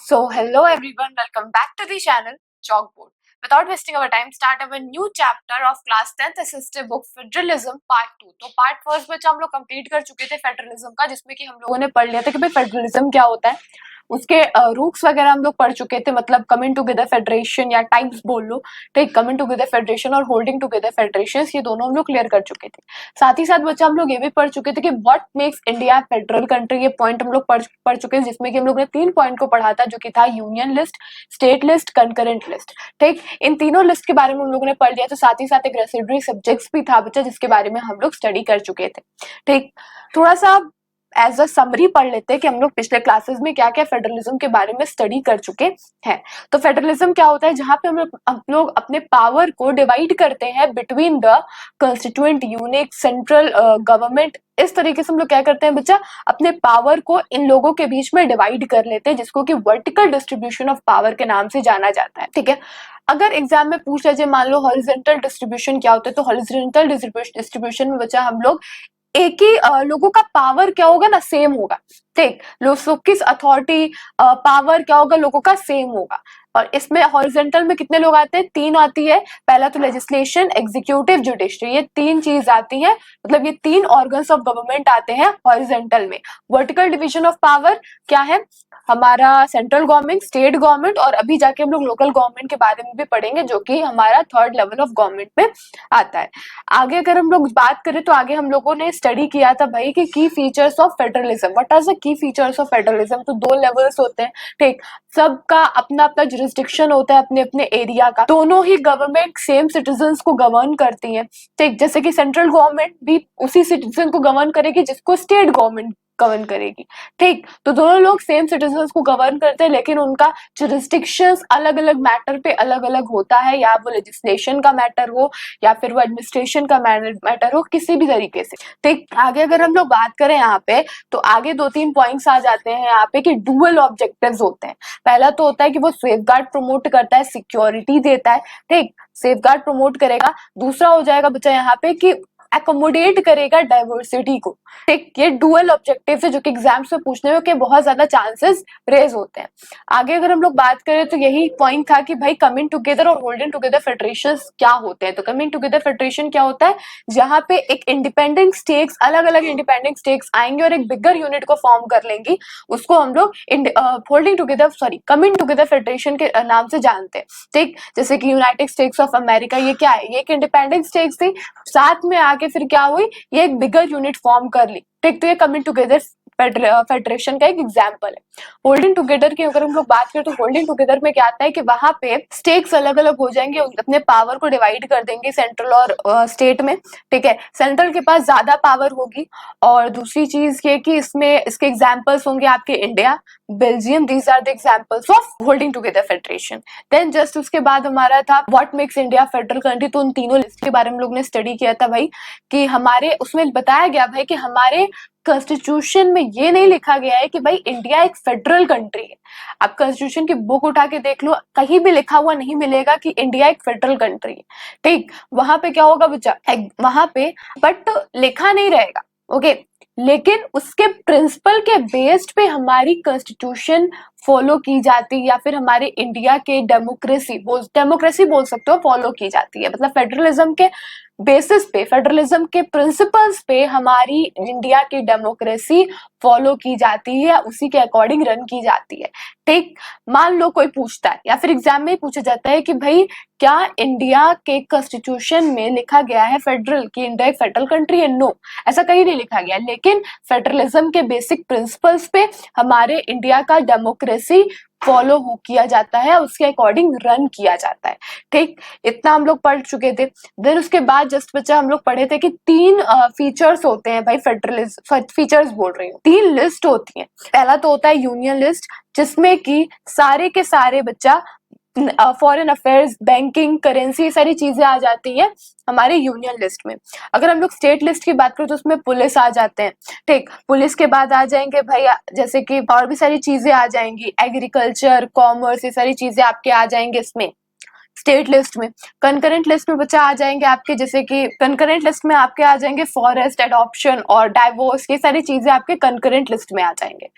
So, hello everyone, welcome back to the channel Chalkboard. Without wasting our time, start our new chapter of class 10th assistive book Federalism Part 2. तो part first बच्चा हम लोग complete कर चुके थे federalism का, जिसमें कि हम लोगों ने पढ़ लिया था कि भाई फेडरलिज्म क्या होता है, उसके रूट्स वगैरह हम लोग पढ़ चुके थे, मतलब कमिंग टुगेदर फेडरेशन या टाइप्स बोल लो, ठीक, कमिंग टुगेदर फेडरेशन और होल्डिंग टुगेदर फेडरेशन, ये दोनों हम लोग क्लियर कर चुके थे। साथ ही साथ बच्चा हम लोग ये भी पढ़ चुके थे कि what makes India federal country, ये पॉइंट हम लोग पढ़ चुके हैं, जिसमें कि हम लोग ने 3 पॉइंट को पढ़ा था, जो कि था union list, state list, concurrent list. ठीक, इन तीनों लिस्ट के बारे में हम लोगों ने पढ़ लिया। तो साथ ही साथ एक रेसिडुअरी सब्जेक्ट्स भी था बच्चा, जिसके बारे में हम लोग स्टडी कर चुके थे। ठीक, थोड़ा सा एज अ समरी पढ़ लेते हैं कि हम लोग पिछले क्लासेस में क्या क्या फेडरलिज्म के बारे में स्टडी कर चुके हैं। तो फेडरलिज्म क्या होता है, जहां पे हम लोग अपने पावर को डिवाइड करते हैं between the constituent unit central government. इस तरीके से हम लोग क्या करते हैं बच्चा, अपने पावर को इन लोगों के बीच में डिवाइड कर लेते हैं, जिसको कि वर्टिकल डिस्ट्रीब्यूशन ऑफ पावर के नाम से जाना जाता है। ठीक है, अगर एग्जाम में पूछ लीजिए मान लो हॉरिजॉन्टल डिस्ट्रीब्यूशन क्या होता है, तो हॉरिजॉन्टल डिस्ट्रीब्यूशन में बच्चा हम लोग एक ही लोगों का पावर क्या होगा ना, सेम होगा। ठीक, लोग किस अथॉरिटी पावर क्या होगा, लोगों का सेम होगा। और इसमें हॉरिजॉन्टल में कितने लोग आते हैं, 3 आती है। पहला तो लेजिस्लेशन, एग्जीक्यूटिव, जुडिशरी, ये 3 चीज आती हैं, मतलब ये 3 ऑर्गन्स ऑफ गवर्नमेंट आते हैं हॉरिजॉन्टल में। वर्टिकल डिवीजन ऑफ पावर क्या है, हमारा सेंट्रल गवर्नमेंट, स्टेट गवर्नमेंट, और अभी जाके हम लोग लोकल गवर्नमेंट के बारे में भी पढ़ेंगे, जो कि हमारा 3rd लेवल ऑफ गवर्नमेंट में आता है। आगे अगर हम लोग बात करें तो आगे हम लोगों ने स्टडी किया था भाई कि key features of federalism. What are the key features of federalism? तो 2 लेवल्स होते हैं। ठीक, सबका अपना अपना जुरिस्डिक्शन होता है अपने अपने एरिया का, दोनों ही गवर्नमेंट सेम सिटीजन्स को गवर्न करती है। ठीक, जैसे कि सेंट्रल गवर्नमेंट भी उसी सिटीजन को गवर्न करेगी जिसको स्टेट गवर्नमेंट गवर्न करेगी। ठीक, तो दोनों लोग सेम सिटीजन्स को गवर्न करते हैं, लेकिन उनका जुरिस्डिक्शंस अलग अलग मैटर पे अलग अलग होता है, या वो लेजिस्लेशन का मैटर हो या फिर वो एडमिनिस्ट्रेशन का मैटर हो, किसी भी तरीके से। ठीक, आगे अगर हम लोग बात करें यहाँ पे, तो आगे 2-3 पॉइंट्स आ जाते हैं यहाँ पे कि डुअल ऑब्जेक्टिव्स होते हैं। पहला तो होता है कि वो सेफगार्ड प्रमोट करता है, सिक्योरिटी देता है। ठीक, सेफगार्ड प्रमोट करेगा। दूसरा हो जाएगा बच्चा यहाँ पे कि एकोमोडेट करेगा डाइवर्सिटी को। ठीक, ये डुअल ऑब्जेक्टिव है, जो कि एग्जाम्स में पूछने के बहुत ज्यादा चांसेस रेज होते हैं। आगे अगर हम लोग बात करें तो यही पॉइंट था कि भाई कमिंग टुगेदर और होल्डिंग टुगेदर फेडरेशन क्या होते हैं। तो कमिंग टुगेदर फेडरेशन क्या होता है, जहां पे एक इंडिपेंडेंट स्टेट्स, अलग अलग इंडिपेंडेंट स्टेट्स आएंगे और एक बिगर यूनिट को फॉर्म कर लेंगी, उसको हम लोग holding together coming together federation के नाम से जानते हैं। ठीक, जैसे कि यूनाइटेड स्टेट्स ऑफ अमेरिका, ये क्या है, ये एक इंडिपेंडेंट स्टेट्स थी, साथ में आके फिर क्या हुई, ये एक बिगर यूनिट फॉर्म कर ली। ठीक, तो ये कमिंग टुगेदर फेडरेशन का एक एग्जाम्पल है। होल्डिंग टुगेदर की अगर हम लोग बात करें तो होल्डिंग टुगेदर में क्या आता है कि वहां पे स्टेट्स अलग अलग हो जाएंगे, अपने पावर को डिवाइड कर देंगे सेंट्रल और स्टेट में। ठीक है, सेंट्रल के पास ज्यादा पावर होगी, और दूसरी चीज ये कि इसमें इसके एग्जाम्पल्स होंगे आपके India, Belgium, these are the examples of holding together federation. Then just उसके बाद हमारा था what makes India federal country. तो उन तीनों लिस्ट के बारे में लोग ने स्टडी किया था भाई, कि हमारे उसमें बताया गया भाई कि हमारे कॉन्स्टिट्यूशन में ये नहीं लिखा गया है कि भाई इंडिया एक फेडरल कंट्री है। आप कॉन्स्टिट्यूशन की बुक उठा के देख लो, कहीं भी लिखा हुआ नहीं मिलेगा कि इंडिया एक फेडरल कंट्री है। ठीक, वहां पे क्या होगा बच्चा, वहां पे बट लिखा नहीं रहेगा। ओके, लेकिन उसके प्रिंसिपल के बेस्ड पे हमारी कॉन्स्टिट्यूशन फॉलो की जाती है, या फिर हमारे इंडिया के डेमोक्रेसी बोल सकते हो, फॉलो की जाती है। मतलब फेडरलिज्म के बेसिस पे, फेडरलिज्म के प्रिंसिपल्स पे हमारी इंडिया की डेमोक्रेसी फॉलो की जाती है, उसी के अकॉर्डिंग रन की जाती है। ठीक, मान लो कोई पूछता है या फिर एग्जाम में ही पूछा जाता है कि भाई क्या इंडिया के कॉन्स्टिट्यूशन में लिखा गया है फेडरल, कि इंडिया एक फेडरल कंट्री है? नो, ऐसा कहीं नहीं लिखा गया, लेकिन फेडरलिज्म के बेसिक प्रिंसिपल्स पे हमारे इंडिया का डेमोक्रेसी फॉलो किया जाता है, उसके अकॉर्डिंग रन किया जाता है। ठीक, इतना हम लोग पढ़ चुके थे। देन उसके बाद जस्ट बच्चा हम लोग पढ़े थे कि 3 फीचर्स होते हैं भाई फेडरलिज्म, फीचर्स बोल रही हूँ, 3 लिस्ट होती हैं। पहला तो होता है यूनियन लिस्ट, जिसमें कि सारे के सारे बच्चा फॉरेन अफेयर्स, बैंकिंग, करेंसी, ये सारी चीजें आ जाती हैं हमारे यूनियन लिस्ट में। अगर हम लोग स्टेट लिस्ट की बात करें तो उसमें पुलिस आ जाते हैं। ठीक, पुलिस के बाद आ जाएंगे भाई जैसे कि और भी सारी चीजें आ जाएंगी, एग्रीकल्चर, कॉमर्स, ये सारी चीजें आपके आ जाएंगे इसमें स्टेट लिस्ट में। कंकरेंट लिस्ट में बच्चा आ जाएंगे आपके, जैसे कि कंकरेंट लिस्ट में आपके आ जाएंगे फॉरेस्ट, एडॉप्शन और डाइवोर्स, ये सारी चीजें आपके कंकरेंट लिस्ट में आ जाएंगे।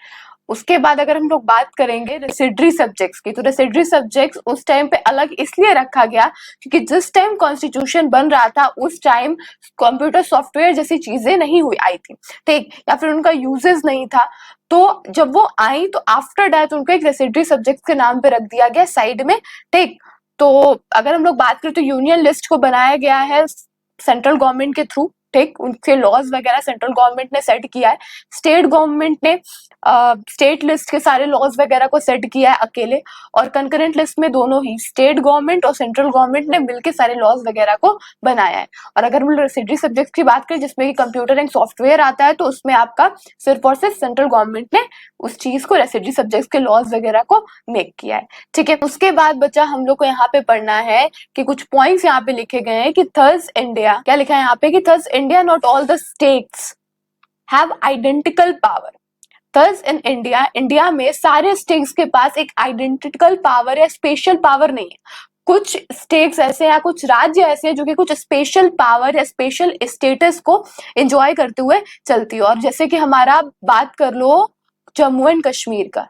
उसके बाद अगर हम लोग बात करेंगे रेसिडरी सब्जेक्ट्स की, तो रेसिडरी सब्जेक्ट्स उस टाइम पे अलग इसलिए रखा गया क्योंकि जिस टाइम कॉन्स्टिट्यूशन बन रहा था उस टाइम कंप्यूटर सॉफ्टवेयर जैसी चीजें नहीं हुई आई थी, ठीक, या फिर उनका यूजेस नहीं था। तो जब वो आई तो आफ्टर डेथ उनको एक रेसिडरी सब्जेक्ट के नाम पे रख दिया गया साइड में, ठीक। तो अगर हम लोग बात करें तो यूनियन लिस्ट को बनाया गया है सेंट्रल गवर्नमेंट के थ्रू, ठीक, उनके लॉज वगैरह सेंट्रल गवर्नमेंट ने सेट किया है। स्टेट गवर्नमेंट ने स्टेट लिस्ट के सारे लॉज वगैरह को सेट किया है अकेले, और कंकरेंट लिस्ट में दोनों ही स्टेट गवर्नमेंट और सेंट्रल गवर्नमेंट ने मिलकर सारे लॉज वगैरह को बनाया है। और अगर हम रेसिडरी सब्जेक्ट की बात करें जिसमें कि कंप्यूटर एंड सॉफ्टवेयर आता है, तो उसमें आपका सिर्फ और सिर्फ सेंट्रल गवर्नमेंट ने उस चीज को रेसिडरी सब्जेक्ट के लॉज वगैरह को मेक किया है, ठीक है। उसके बाद बच्चा हम लोग को यहाँ पे पढ़ना है कि कुछ पॉइंट्स यहाँ पे लिखे गए हैं कि थर्स इंडिया, क्या लिखा है यहाँ पे कि there's India not all the states have identical power. There's in India, India में सारे स्टेट्स के पास एक आइडेंटिकल पावर या स्पेशल पावर नहीं है। कुछ स्टेट्स ऐसे हैं, कुछ राज्य ऐसे हैं जो कि कुछ स्पेशल पावर या स्पेशल स्टेटस को एंजॉय करते हुए चलती है। और जैसे कि हमारा बात कर लो जम्मू एंड कश्मीर का,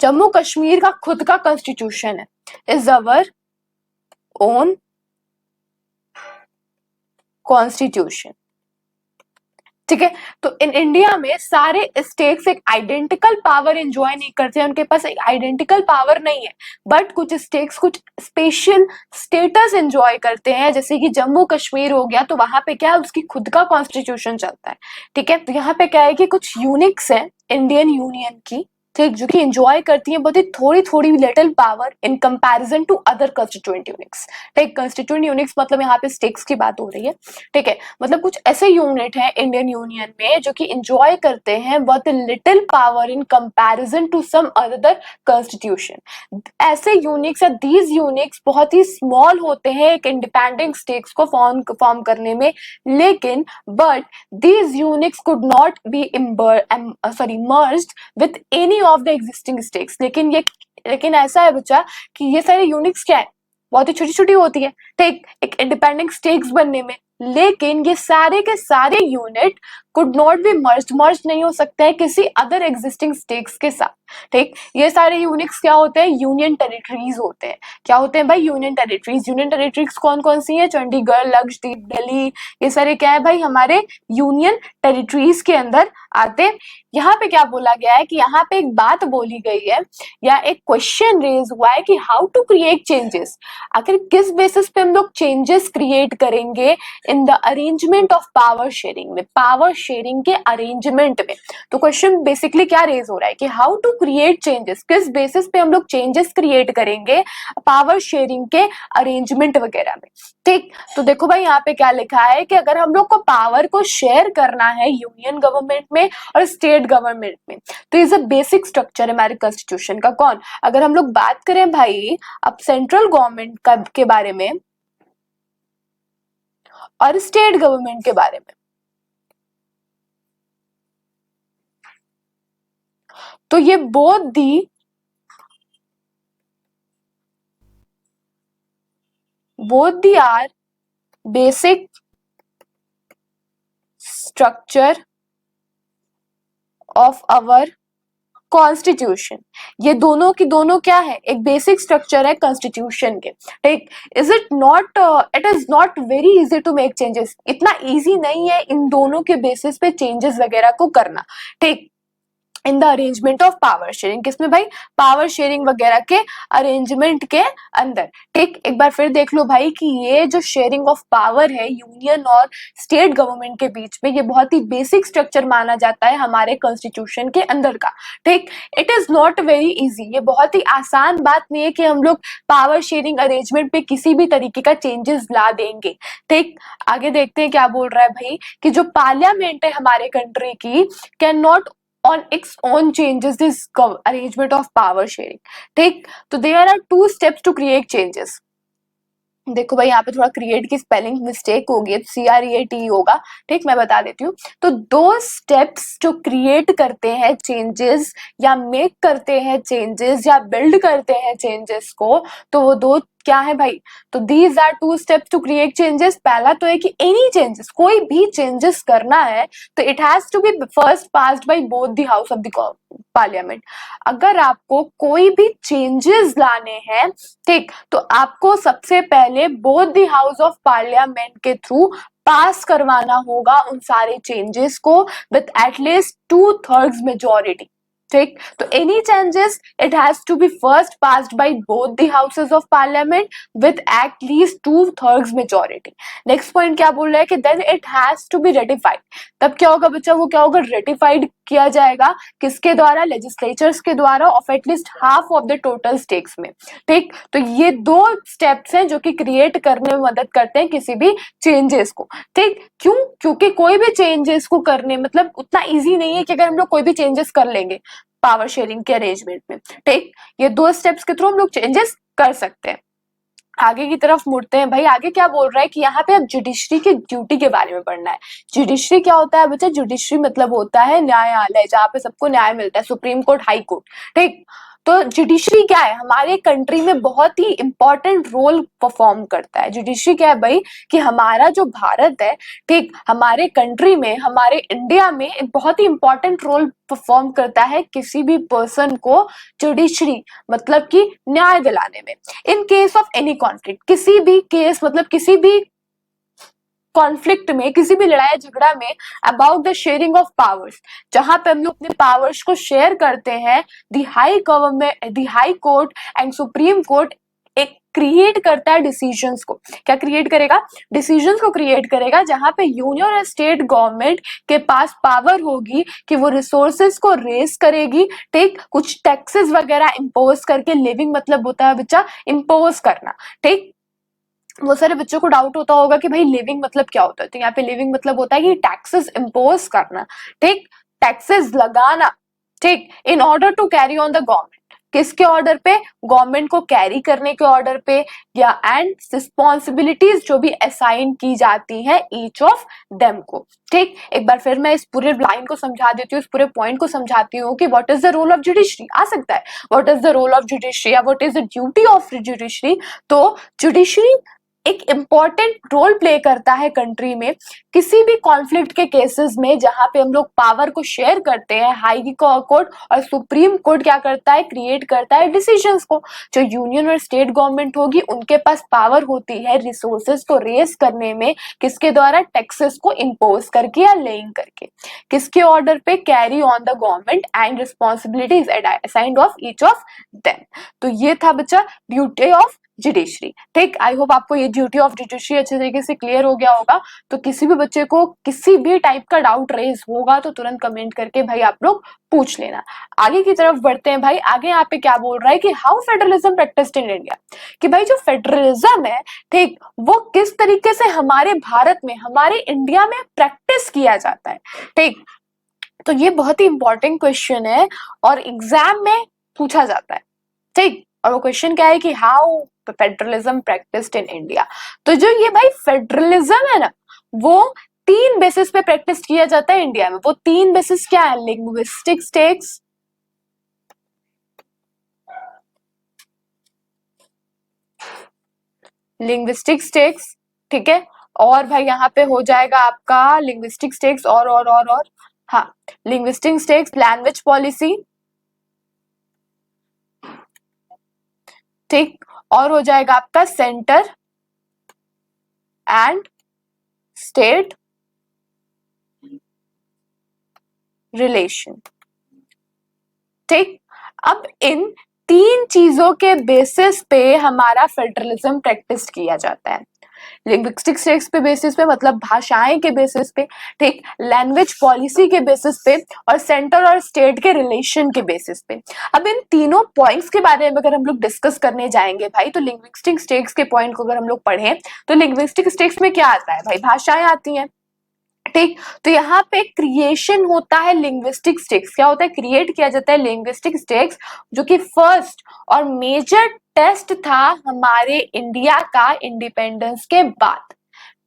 जम्मू कश्मीर का खुद का कॉन्स्टिट्यूशन है, इज अवर ओन कॉन्स्टिट्यूशन, ठीक है। तो इन इंडिया में सारे स्टेट्स एक आइडेंटिकल पावर एंजॉय नहीं करते हैं, उनके पास एक आइडेंटिकल पावर नहीं है, बट कुछ स्टेट्स कुछ स्पेशल स्टेटस एंजॉय करते हैं। जैसे कि जम्मू कश्मीर हो गया, तो वहां पे क्या है, उसकी खुद का कॉन्स्टिट्यूशन चलता है, ठीक है। तो यहाँ पे क्या है कि कुछ यूनिक्स है इंडियन यूनियन की, ठीक, जो कि एंजॉय करती है बहुत ही थोड़ी थोड़ी little power in comparison to other constituent units, ठीक। कंस्टिट्यूएंट यूनिट्स मतलब यहाँ पे स्टेट्स की बात हो रही है, ठीक है। मतलब कुछ ऐसे यूनिट हैं इंडियन यूनियन में जो कि एंजॉय करते हैं बहुत little power in comparison to some other constitution. ऐसे यूनिट्स या दीज यूनिट्स बहुत ही स्मॉल होते हैं एक इंडिपेंडेंट स्टेट्स को फॉर्म करने में, लेकिन but these units could not be merged with any of the existing states. लेकिन ऐसा है बच्चा कि ये सारे यूनिट्स क्या है, बहुत ही छोटी छोटी होती है, ठीक, एक इंडिपेंडेंट स्टेट्स बनने में, लेकिन ये सारे के सारे यूनिट कुड नॉट बी मर्ज नहीं हो सकते हैं किसी अदर एग्जिस्टिंग स्टेट्स के साथ, ठीक। ये सारे यूनिट्स क्या होते हैं, यूनियन टेरिटरीज होते हैं। क्या होते हैं भाई, यूनियन टेरिटरीज। यूनियन टेरिटरीज कौन कौन सी है, चंडीगढ़, लक्षद्वीप, दिल्ली, ये सारे क्या है भाई, हमारे यूनियन टेरिटरीज के अंदर आते। यहाँ पे क्या बोला गया है कि यहाँ पे एक बात बोली गई है या एक क्वेश्चन रेज हुआ है कि हाउ टू क्रिएट चेंजेस, आखिर किस बेसिस पे हम लोग चेंजेस क्रिएट करेंगे in the arrangement of power sharing में, पावर शेयरिंग के अरेंजमेंट में। तो क्वेश्चन बेसिकली क्या रेज हो रहा है कि हाउ टू क्रिएट चेंजेस, किस बेसिस पे हम लोग चेंजेस क्रिएट करेंगे पावर शेयरिंग के अरेंजमेंट वगैरह में, ठीक। तो देखो भाई यहाँ पे क्या लिखा है कि अगर हम लोग को पावर को शेयर करना है यूनियन गवर्नमेंट में और स्टेट गवर्नमेंट में, तो इज अ बेसिक स्ट्रक्चर हमारे कॉन्स्टिट्यूशन का। कौन, अगर हम लोग बात करें भाई अब सेंट्रल गवर्नमेंट का के बारे में और स्टेट गवर्नमेंट के बारे में, तो ये both the are basic structure of our constitution. ये दोनों की दोनों क्या है, एक बेसिक स्ट्रक्चर है कॉन्स्टिट्यूशन के, ठीक। It is not very easy to make changes, इतना इजी नहीं है इन दोनों के बेसिस पे चेंजेस वगैरह को करना, ठीक, in the arrangement of power sharing. किसमें भाई, पावर शेयरिंग वगैरह के अरेंजमेंट के अंदर, ठीक। एक बार फिर देख लो भाई कि ये जो शेयरिंग ऑफ पावर है यूनियन और स्टेट गवर्नमेंट के बीच में, ये बहुत ही बेसिक स्ट्रक्चर माना जाता है हमारे कॉन्स्टिट्यूशन के अंदर का, ठीक। It is not very easy, ये बहुत ही आसान बात नहीं है कि हम लोग पावर शेयरिंग अरेंजमेंट पे किसी भी तरीके का चेंजेस ला देंगे, ठीक। आगे देखते हैं क्या बोल रहा है भाई कि जो पार्लियामेंट है हमारे कंट्री की can not on its own changes this arrangement of power sharing, ठीक। तो there are two steps to create changes। देखो भाई यहाँ पे थोड़ा क्रिएट की स्पेलिंग मिस्टेक होगी, CREAT होगा, ठीक, मैं बता देती हूँ। तो दो स्टेप्स जो क्रिएट करते हैं चेंजेस या मेक करते हैं चेंजेस या बिल्ड करते हैं चेंजेस को, तो वो दो क्या है भाई? तो these are two steps to create changes. पहला तो है कि एनी चेंजेस, कोई भी चेंजेस करना है तो it has to be first passed by both the house of the parliament. अगर आपको कोई भी चेंजेस लाने हैं, ठीक, तो आपको सबसे पहले both the house of parliament के थ्रू पास करवाना होगा उन सारे चेंजेस को विथ एटलीस्ट 2/3 मेजोरिटी। ठीक, तो any changes it has to be first passed by both the houses of parliament with at least 2/3 majority. Next point क्या बोल रहा है कि then it has to be ratified. तब क्या होगा बच्चा? वो क्या होगा? रेटिफाइड किया जाएगा किसके द्वारा? लेजिस्लेचर्स के द्वारा of at least half of the total stakes में। ठीक, तो ये दो स्टेप्स हैं जो कि क्रिएट करने में मदद करते हैं किसी भी चेंजेस को। ठीक, क्यों? क्योंकि कोई भी चेंजेस को करने मतलब उतना इजी नहीं है कि अगर हम लोग कोई भी चेंजेस कर लेंगे पावर शेयरिंग के अरेंजमेंट में। ठीक, ये दो स्टेप्स के थ्रू हम लोग चेंजेस कर सकते हैं। आगे की तरफ मुड़ते हैं भाई। आगे क्या बोल रहा है कि यहाँ पे अब जुडिशरी की ड्यूटी के बारे में पढ़ना है। जुडिशरी क्या होता है बच्चा? जुडिशरी मतलब होता है न्यायालय, जहाँ पे सबको न्याय मिलता है, सुप्रीम कोर्ट, हाई कोर्ट। ठीक, तो जुडिशरी क्या है? हमारे कंट्री में बहुत ही इंपॉर्टेंट रोल परफॉर्म करता है। जुडिशरी क्या है भाई? कि हमारा जो भारत है, ठीक, हमारे कंट्री में, हमारे इंडिया में एक बहुत ही इंपॉर्टेंट रोल परफॉर्म करता है किसी भी पर्सन को जुडिशरी मतलब कि न्याय दिलाने में। In case of any conflict, किसी भी केस मतलब किसी भी कॉन्फ्लिक्ट में, किसी भी लड़ाई झगड़ा में, about the sharing of powers, जहां पे हम लोग अपने पावर्स को शेयर करते हैं, the high government, the high court and supreme court एक क्रिएट करता है डिसीजंस को। क्या क्रिएट करेगा? डिसीजंस को क्रिएट करेगा, जहां पे यूनियन और स्टेट गवर्नमेंट के पास पावर होगी कि वो रिसोर्सेज को रेस करेगी। ठीक, कुछ टैक्सेस वगैरह इम्पोज करके, लिविंग मतलब होता है बच्चा इम्पोज करना। ठीक, बहुत सारे बच्चों को डाउट होता होगा कि भाई लिविंग मतलब क्या होता है? तो यहाँ पे लिविंग मतलब होता है कि टैक्सेस इम्पोज करना। ठीक, टैक्सेस लगाना। ठीक, in order to carry on the government, किसके ऑर्डर पे? गवर्नमेंट को कैरी करने के ऑर्डर पे, या एंड रिस्पॉन्सिबिलिटीज जो भी असाइन की जाती है ईच ऑफ देम को। ठीक, एक बार फिर मैं इस पूरे लाइन को समझा देती हूँ, इस पूरे पॉइंट को समझाती हूँ कि what is the role of judiciary. आ सकता है what is the role of judiciary या what is the duty of judiciary. तो जुडिशरी एक इम्पॉर्टेंट रोल प्ले करता है कंट्री में किसी भी कॉन्फ्लिक्ट के केसेस में, जहां पे हम लोग पावर को शेयर करते हैं। हाई कोर्ट और सुप्रीम कोर्ट क्या करता है? क्रिएट करता है डिसीजंस को। जो यूनियन और स्टेट गवर्नमेंट होगी उनके पास पावर होती है रिसोर्सेज को रेस करने में, किसके द्वारा? टैक्सेस को इम्पोज करके या लेइंग करके। किसके ऑर्डर पे? Carry on the government and responsibilities assigned of each of them. तो ये था बच्चा ड्यूटी ऑफ जुडिशरी। ठीक, आई होप आपको ये ड्यूटी ऑफ जुडिशरी अच्छे तरीके से क्लियर हो गया होगा। तो किसी भी बच्चे को किसी भी टाइप का डाउट रेज होगा तो तुरंत कमेंट करके भाई आप लोग पूछ लेना। आगे की तरफ बढ़ते हैं भाई। आगे यहाँ पे क्या बोल रहा है कि how federalism practised in India, कि भाई जो फेडरलिज्म है, ठीक, वो किस तरीके से हमारे भारत में, हमारे इंडिया में प्रैक्टिस किया जाता है। ठीक, तो ये बहुत ही इंपॉर्टेंट क्वेश्चन है और एग्जाम में पूछा जाता है। ठीक, और वो क्वेश्चन क्या है कि how federalism practised in India. तो जो ये भाई फेडरलिज्म है ना, वो 3 बेसिस पे प्रैक्टिस किया जाता है इंडिया में। वो 3 बेसिस क्या है? लिंग्विस्टिक स्टेक्स, लिंग्विस्टिक स्टेक्स, ठीक है, और भाई यहाँ पे हो जाएगा आपका लिंग्विस्टिक स्टेक्स और हाँ, लिंग्विस्टिक स्टेक्स, लैंग्वेज पॉलिसी, ठीक, और हो जाएगा आपका सेंटर एंड स्टेट रिलेशन। ठीक, अब इन 3 चीजों के बेसिस पे हमारा फेडरलिज्म प्रैक्टिस किया जाता है। लिंग्विस्टिक स्टेक्स पे बेसिस पे मतलब भाषाएं के बेसिस पे, ठीक, लैंग्वेज पॉलिसी के बेसिस पे, और सेंटर और स्टेट के रिलेशन के बेसिस पे। अब इन तीनों पॉइंट्स के बारे में अगर हम लोग डिस्कस करने जाएंगे भाई, तो लिंग्विस्टिक स्टेक्स के पॉइंट को अगर हम लोग पढ़ें तो लिंग्विस्टिक स्टेक्स में क्या आता है भाई? भाषाएं आती हैं। ठीक, तो यहाँ पे क्रिएशन होता है लिंग्विस्टिक स्टेक्स। क्या होता है? क्रिएट किया जाता है लिंग्विस्टिक स्टेक्स, जो कि फर्स्ट और मेजर टेस्ट था हमारे इंडिया का इंडिपेंडेंस के बाद।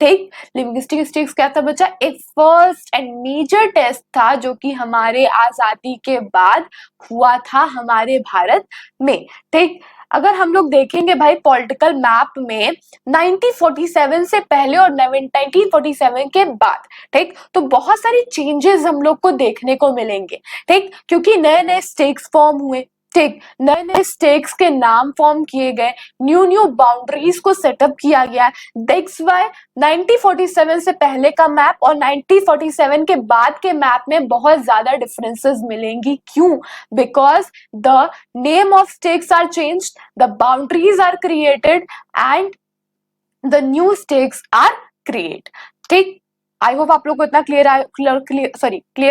ठीक, लिंग्विस्टिक स्टेक्स क्या था बच्चा? एक फर्स्ट एंड मेजर टेस्ट था जो कि हमारे आजादी के बाद हुआ था हमारे भारत में। ठीक, अगर हम लोग देखेंगे भाई पॉलिटिकल मैप में 1947 से पहले और 1947 के बाद, ठीक, तो बहुत सारी चेंजेस हम लोग को देखने को मिलेंगे, ठीक, क्योंकि नए नए स्टेट्स फॉर्म हुए, ठीक, नए नए स्टेट्स के नाम फॉर्म किए गए, न्यू न्यू बाउंड्रीज को सेटअप किया गया। दैट्स व्हाई 1947 से पहले का मैप और 1947 के बाद के मैप में बहुत ज्यादा डिफरेंसेस मिलेंगी। क्यों? Because the name of stakes are changed, the boundaries are created and the new stakes are created। ठीक, आई होप आप लोग को इतना क्लियर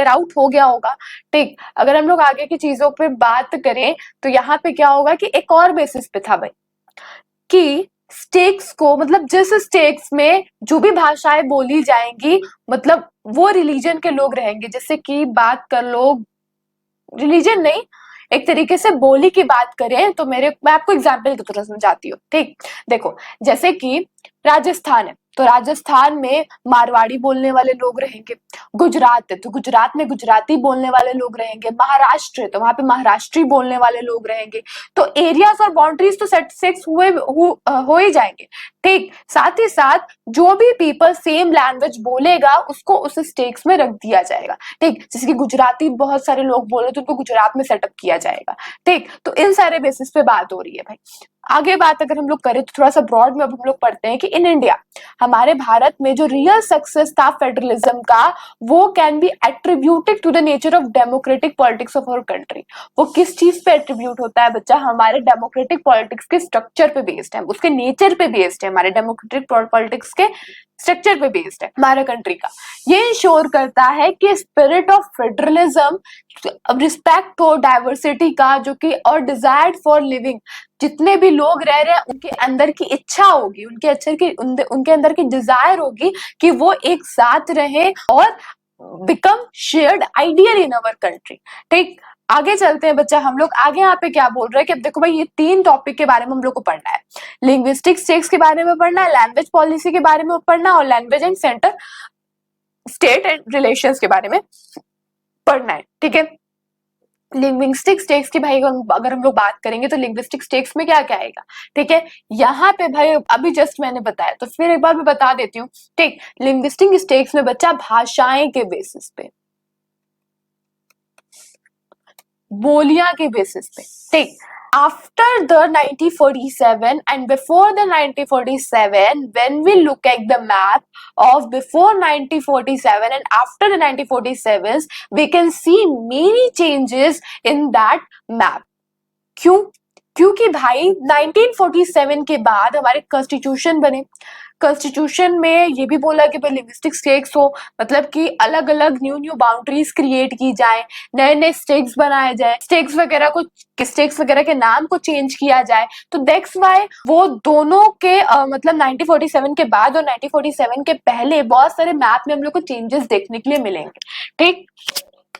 आउट हो गया होगा। ठीक, अगर हम लोग आगे की चीजों पे बात करें तो यहाँ पे क्या होगा कि एक और बेसिस पे था भाई कि स्टेक्स को, मतलब जिस स्टेक्स में जो भी भाषाएं बोली जाएंगी, मतलब वो रिलीजन के लोग रहेंगे। जैसे कि बात कर लो, रिलीजन नहीं, एक तरीके से बोली की बात करें तो मैं आपको एग्जाम्पल की तरह समझाती हूँ। ठीक, देखो, जैसे कि राजस्थान है तो राजस्थान में मारवाड़ी बोलने वाले लोग रहेंगे, गुजरात है तो गुजरात में गुजराती बोलने वाले लोग रहेंगे, महाराष्ट्र है तो वहां पे महाराष्ट्री बोलने वाले लोग रहेंगे। तो एरियाज और बाउंड्रीज तो सेट सेक्स हो ही जाएंगे। ठीक, साथ ही साथ जो भी पीपल सेम लैंग्वेज बोलेगा उसको उस स्टेट्स में रख दिया जाएगा। ठीक, जैसे कि गुजराती बहुत सारे लोग बोले तो उनको गुजरात में सेटअप किया जाएगा। ठीक, तो इन सारे बेसिस पे बात हो रही है भाई। आगे बात अगर हम लोग करें तो थोड़ा सा ब्रॉड में अब हम लोग पढ़ते हैं कि इन इंडिया, हमारे भारत में जो रियल सक्सेस था फेडरलिज्म का, वो can be attributed to the nature of democratic politics of our country. वो किस चीज पे एट्रीब्यूट होता है बच्चा? हमारे डेमोक्रेटिक पॉलिटिक्स के स्ट्रक्चर पे बेस्ड है, उसके नेचर पे बेस्ड है, हमारे डेमोक्रेटिक पॉलिटिक्स के स्ट्रक्चर पे बेस्ड है हमारे कंट्री का। ये इंश्योर करता है कि स्पिरिट ऑफ फेडरलिज्म, रिस्पेक्ट हो डाइवर्सिटी का, जो कि और डिजायर्ड फॉर लिविंग, जितने भी लोग रह रहे हैं उनके अंदर की इच्छा होगी, उनके अंदर की डिजायर होगी कि वो एक साथ रहे और become shared ideal in our country. ठीक, आगे चलते हैं बच्चा, हम लोग आगे यहाँ पे क्या बोल रहे हैं कि अब देखो भाई, ये 3 टॉपिक के बारे में हम लोग को पढ़ना है। लिंग्विस्टिक स्टेट्स के बारे में पढ़ना है, लैंग्वेज पॉलिसी के बारे में पढ़ना है, और language and centre state and relations के बारे में पढ़ना है। ठीक है, लिंग्विस्टिक स्टेक्स की भाई अगर हम लोग बात करेंगे तो लिंग्विस्टिक स्टेक्स में क्या क्या आएगा? ठीक है, यहाँ पे भाई अभी जस्ट मैंने बताया तो फिर एक बार मैं बता देती हूँ। ठीक, लिंग्विस्टिक स्टेक्स में बच्चा भाषाएं के बेसिस पे, बोलियां के बेसिस पे। ठीक, after the 1947 and before the 1947, when we look at the map of before 1947 and after the 1947s, we can see many changes in that map। क्यों? क्योंकि भाई 1947 के बाद हमारे कॉन्स्टिट्यूशन बने। कॉन्स्टिट्यूशन में ये भी बोला कि भाई लिंग्विस्टिक स्टेट्स हो, मतलब कि अलग अलग न्यू न्यू बाउंड्रीज क्रिएट की जाए, नए नए स्टेट्स बनाए जाए, स्टेट्स वगैरह के नाम को चेंज किया जाए। तो दैट्स व्हाई वो दोनों के मतलब 1947 के बाद और 1947 के पहले बहुत सारे मैप में हम लोग को चेंजेस देखने के लिए मिलेंगे। ठीक,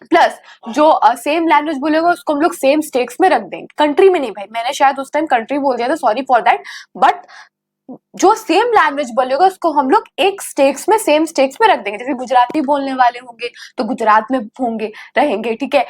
प्लस जो सेम लैंग्वेज बोलेगा उसको हम लोग सेम स्टेट्स में रख देंगे, कंट्री में नहीं भाई, मैंने शायद उस टाइम कंट्री बोल दिया था, सॉरी फॉर दैट। बट जो सेम लैंग्वेज बोलेगा उसको हम लोग एक स्टेट्स में, सेम स्टेट्स में रख देंगे। जैसे गुजराती बोलने वाले होंगे तो गुजरात में होंगे, रहेंगे। ठीक है,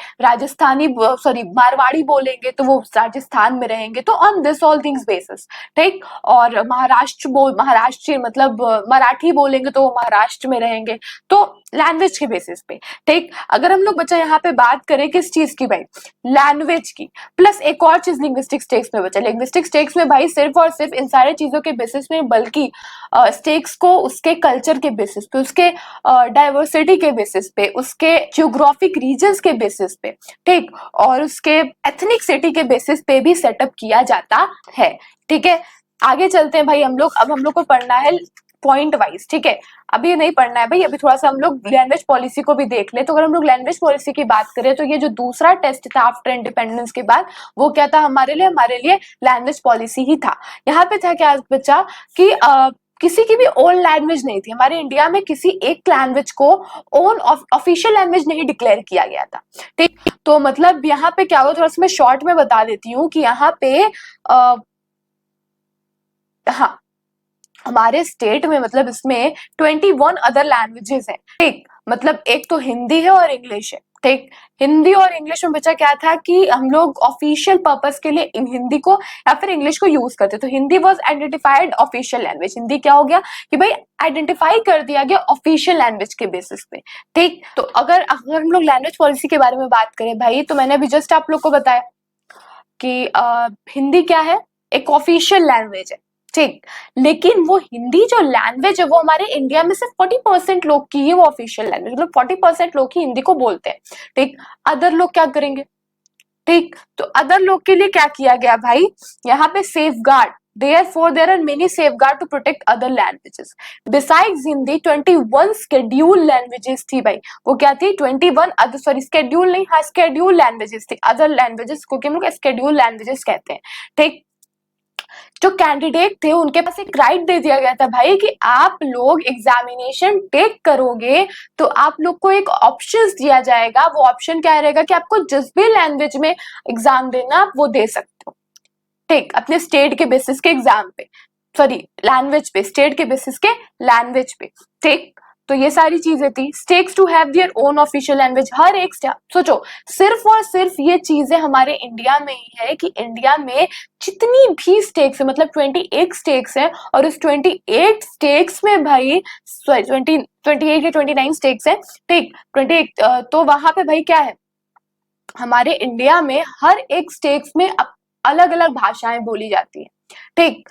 मारवाड़ी बोलेंगे तो वो राजस्थान में रहेंगे। तो on this all things basis. ठीक, और महाराष्ट्र मतलब मराठी बोलेंगे तो वो महाराष्ट्र में रहेंगे। तो लैंग्वेज के बेसिस पे। ठीक, अगर हम लोग बच्चा यहाँ पे बात करें किस चीज की भाई, लैंग्वेज की, प्लस एक और चीज लिंग्विस्टिक स्टेट्स में बच्चा, लिंग्विस्टिक स्टेट्स में भाई सिर्फ और सिर्फ इन सारे चीजों के बेसिस में, बल्कि स्टेट्स को उसके कल्चर के बेसिस पे, उसके डाइवर्सिटी के बेसिस पे, उसके जियोग्राफिक रीजन्स के बेसिस पे, ठीक, और उसके एथनिसिटी के बेसिस पे भी सेटअप किया जाता है। ठीक है, आगे चलते हैं भाई हम लोग। अब हम लोग को पढ़ना है पॉइंट वाइज। ठीक है, अभी नहीं पढ़ना है भाई, अभी थोड़ा सा हम लोग लैंग्वेज पॉलिसी को भी देख ले। तो अगर हम लोग लैंग्वेज पॉलिसी की बात करें तो ये जो दूसरा टेस्ट था आफ्टर इंडिपेंडेंस के बाद, वो क्या था हमारे लिए लैंग्वेज पॉलिसी ही था। यहाँ पे था क्या बच्चा कि किसी की भी ओन लैंग्वेज नहीं थी हमारे इंडिया में, किसी एक लैंग्वेज को ओन ऑफिशियल लैंग्वेज नहीं डिक्लेयर किया गया था। ठीक, तो मतलब यहाँ पे क्या हुआ, थोड़ा सा मैं शॉर्ट में बता देती हूँ कि यहाँ पे हाँ, हमारे स्टेट में मतलब इसमें 21 अदर लैंग्वेजेस है, ठीक। मतलब एक तो हिंदी है और इंग्लिश है, ठीक। हिंदी और इंग्लिश में बचा क्या था कि हम लोग ऑफिशियल पर्पस के लिए हिंदी को या फिर इंग्लिश को यूज करते, तो Hindi was identified official language. Hindi क्या हो गया कि भाई आइडेंटिफाई कर दिया गया ऑफिशियल लैंग्वेज के बेसिस पे, ठीक। तो अगर अगर हम लोग लैंग्वेज पॉलिसी के बारे में बात करें भाई, तो मैंने अभी जस्ट आप लोग को बताया कि हिंदी क्या है, एक ऑफिशियल लैंग्वेज है, ठीक। लेकिन वो हिंदी जो लैंग्वेज है वो हमारे इंडिया में सिर्फ 40% लोग की ही वो ऑफिशियल लैंग्वेज, मतलब 40% लोग ही हिंदी को बोलते हैं, ठीक। अदर लोग क्या करेंगे, ठीक। तो अदर लोग के लिए क्या किया गया भाई, यहाँ पे safe guard, therefore there are many safeguard to protect other languages besides Hindi। 21 scheduled languages थी भाई, वो क्या थी 21 अदर, सॉरी schedule नहीं, हाँ scheduled languages थी, अदर लैंग्वेजेस को हम लोग scheduled languages कहते हैं, ठीक। जो कैंडिडेट थे उनके पास एक राइट दे दिया गया था भाई कि आप लोग एग्जामिनेशन टेक करोगे तो आप लोग को एक ऑप्शन दिया जाएगा, वो ऑप्शन क्या रहेगा कि आपको जिस भी लैंग्वेज में एग्जाम देना आप वो दे सकते हो, ठीक। अपने स्टेट के बेसिस के एग्जाम पे, सॉरी लैंग्वेज पे, स्टेट के बेसिस के लैंग्वेज पे, ठीक। तो ये सारी चीजें थी। States to have their own official language, हर एक सोचो सिर्फ और सिर्फ ये चीजें हमारे इंडिया में ही है कि इंडिया में जितनी भी स्टेट्स है, मतलब 28 स्टेट्स है, और उस 28 स्टेट्स में भाई, सॉरी 28 या 29 स्टेट्स है, ठीक। 28, तो वहां पे भाई क्या है, हमारे इंडिया में हर एक स्टेट्स में अलग अलग भाषाएं बोली जाती है, ठीक।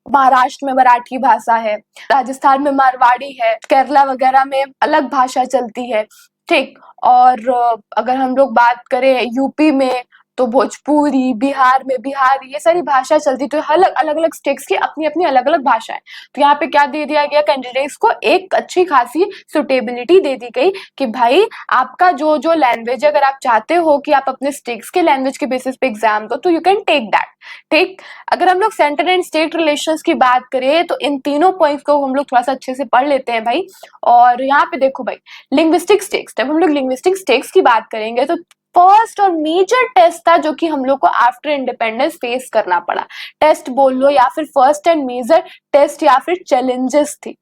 महाराष्ट्र में मराठी भाषा है, राजस्थान में मारवाड़ी है, केरला वगैरह में अलग भाषा चलती है, ठीक। और अगर हम लोग बात करें यूपी में तो भोजपुरी, बिहार में बिहारी, ये सारी भाषा चलती, तो अलग अलग स्टेट्स की अपनी अपनी अलग अलग भाषा है। तो यहाँ पे क्या दे दिया गया, कैंडिडेट्स को एक अच्छी खासी सुटेबिलिटी दे दी गई कि भाई आपका जो जो लैंग्वेज, अगर आप चाहते हो कि आप अपने स्टेट्स के लैंग्वेज के बेसिस पे एग्जाम दो तो यू कैन टेक दैट, ठीक। अगर हम लोग सेंटर एंड स्टेट रिलेशंस की बात करें तो इन तीनों पॉइंट्स को हम लोग थोड़ा सा अच्छे से पढ़ लेते हैं भाई। और यहाँ पे देखो भाई, लिंग्विस्टिक स्टेट्स, जब हम लोग लिंग्विस्टिक स्टेट्स की बात करेंगे तो फर्स्ट और मेजर टेस्ट था जो कि हम लोग को आफ्टर इंडिपेंडेंस फेस करना पड़ा, टेस्ट बोल लो या फिर फर्स्ट एंड मेजर टेस्ट या फिर चैलेंजेस थी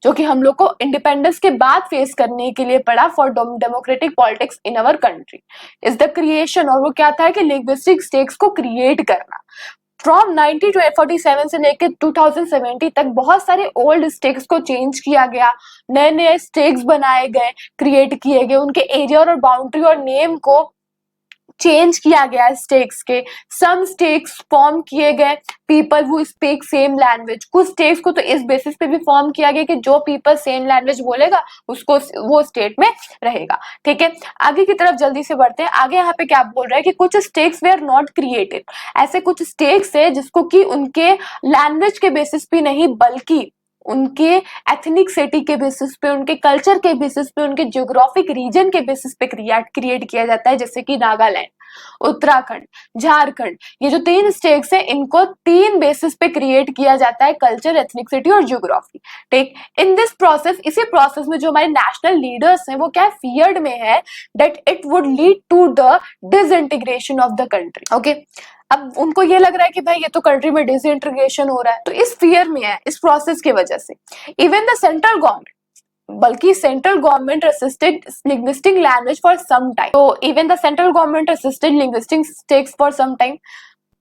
जो कि हम लोग को इंडिपेंडेंस के बाद फेस करने के लिए पड़ा for democratic politics in our country is the creation. और वो क्या था कि लिंग्विस्टिक स्टेट्स को क्रिएट करना। फ्रॉम 1947 से लेकर 2070 तक बहुत सारे ओल्ड स्टेट्स को चेंज किया गया, नए नए स्टेट्स बनाए गए, क्रिएट किए गए, उनके एरिया और बाउंड्री और नेम को चेंज किया गया स्टेट्स के। सम स्टेट्स फॉर्म किए गए people who speak same language, कुछ स्टेट्स को तो इस बेसिस पे भी फॉर्म किया गया कि जो पीपल सेम लैंग्वेज बोलेगा उसको वो स्टेट में रहेगा, ठीक है। आगे की तरफ जल्दी से बढ़ते हैं। आगे यहाँ पे क्या बोल रहा है कि कुछ स्टेट्स वे आर नॉट क्रिएटेड, ऐसे कुछ स्टेट्स है जिसको कि उनके लैंग्वेज के बेसिस पे नहीं बल्कि उनके एथनिक के बेसिस पे, उनके कल्चर के बेसिस पे, उनके जियोग्राफिक रीजन के बेसिस पे क्रिएट किया जाता है, जैसे कि नागालैंड, उत्तराखंड, झारखंड, ये जो 3 स्टेट्स है इनको 3 बेसिस पे क्रिएट किया जाता है, कल्चर, एथनिसिटी और जियोग्राफी, ठीक। इन दिस प्रोसेस, इसी प्रोसेस में जो हमारे नेशनल लीडर्स हैं वो क्या फियर्ड में है that it would lead to the disintegration of the country, okay. अब उनको ये लग रहा है कि भाई ये तो कंट्री में डिसइंटीग्रेशन हो रहा है, तो इस फियर में है, इस प्रोसेस की वजह से इवन द सेंट्रल गवर्नमेंट, बल्कि central government assisted linguistic language for some time, तो even the central government assisted linguistic states for some time.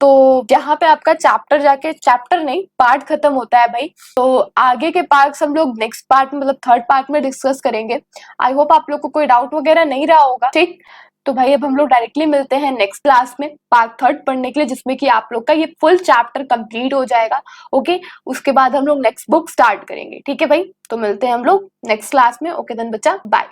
तो यहाँ पे आपका चैप्टर जाके, चैप्टर नहीं पार्ट खत्म होता है भाई, तो आगे के पार्ट्स हम लोग नेक्स्ट पार्ट में, मतलब थर्ड पार्ट में डिस्कस करेंगे। आई होप आप लोग को कोई डाउट वगैरह नहीं रहा होगा, ठीक। तो भाई अब हम लोग डायरेक्टली मिलते हैं नेक्स्ट क्लास में पार्ट थर्ड पढ़ने के लिए, जिसमें कि आप लोग का ये फुल चैप्टर कंप्लीट हो जाएगा, ओके। उसके बाद हम लोग नेक्स्ट बुक स्टार्ट करेंगे, ठीक है भाई। तो मिलते हैं हम लोग नेक्स्ट क्लास में, ओके देन बच्चा, बाय।